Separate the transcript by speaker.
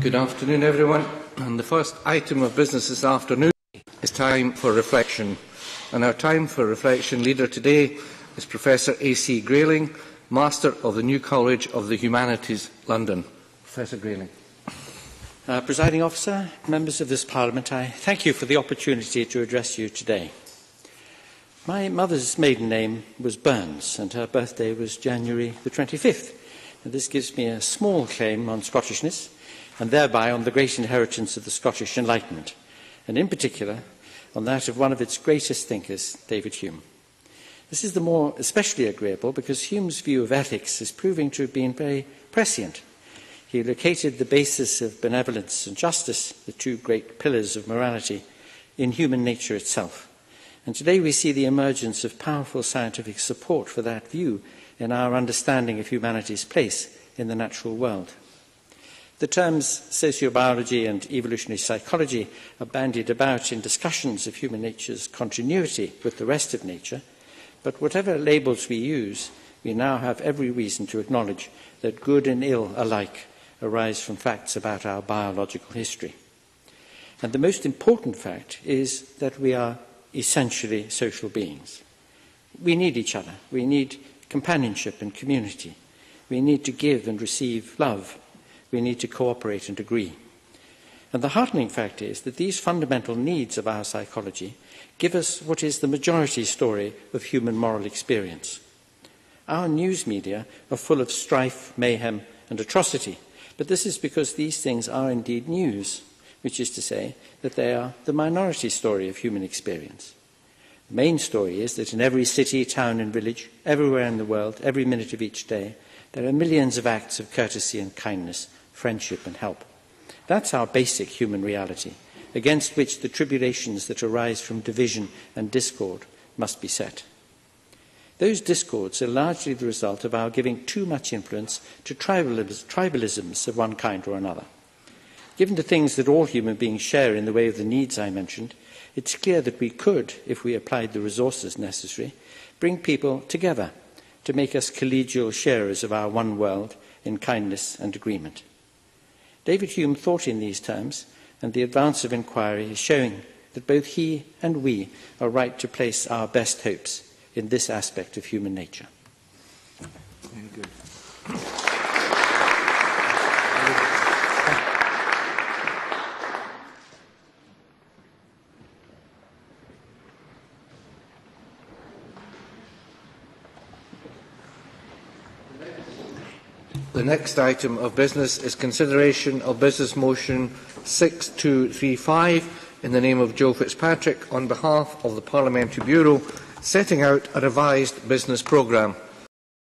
Speaker 1: Good afternoon, everyone. And the first item of business this afternoon is time for reflection. And our time for reflection leader today is Professor A.C. Grayling, Master of the New-College-of-Humanities, London. Professor Grayling.
Speaker 2: Presiding Officer, members of this Parliament, I thank you for the opportunity to address you today. My mother's maiden name was Burns, and her birthday was January the 25th. And this gives me a small claim on Scottishness, and thereby on the great inheritance of the Scottish Enlightenment, and in particular on that of one of its greatest thinkers, David Hume. This is the more especially agreeable because Hume's view of ethics is proving to have been very prescient. He located the basis of benevolence and justice, the two great pillars of morality, in human nature itself. And today we see the emergence of powerful scientific support for that view in our understanding of humanity's place in the natural world. The terms sociobiology and evolutionary psychology are bandied about in discussions of human nature's continuity with the rest of nature, but whatever labels we use, we now have every reason to acknowledge that good and ill alike arise from facts about our biological history. And the most important fact is that we are essentially social beings. We need each other. We need companionship and community. We need to give and receive love. We need to cooperate and agree. And the heartening fact is that these fundamental needs of our psychology give us what is the majority story of human moral experience. Our news media are full of strife, mayhem, and atrocity, but this is because these things are indeed news, which is to say that they are the minority story of human experience. The main story is that in every city, town, and village, everywhere in the world, every minute of each day, there are millions of acts of courtesy and kindness, friendship and help. That's our basic human reality, against which the tribulations that arise from division and discord must be set. Those discords are largely the result of our giving too much influence to tribalisms of one kind or another. Given the things that all human beings share in the way of the needs I mentioned, it's clear that we could, if we applied the resources necessary, bring people together to make us collegial sharers of our one world in kindness and agreement. David Hume thought in these terms, and the advance of inquiry is showing that both he and we are right to place our best hopes in this aspect of human nature.
Speaker 1: Very good. The next item of business is consideration of Business Motion 6235 in the name of Joe Fitzpatrick on behalf of the Parliamentary Bureau, setting out a revised business programme.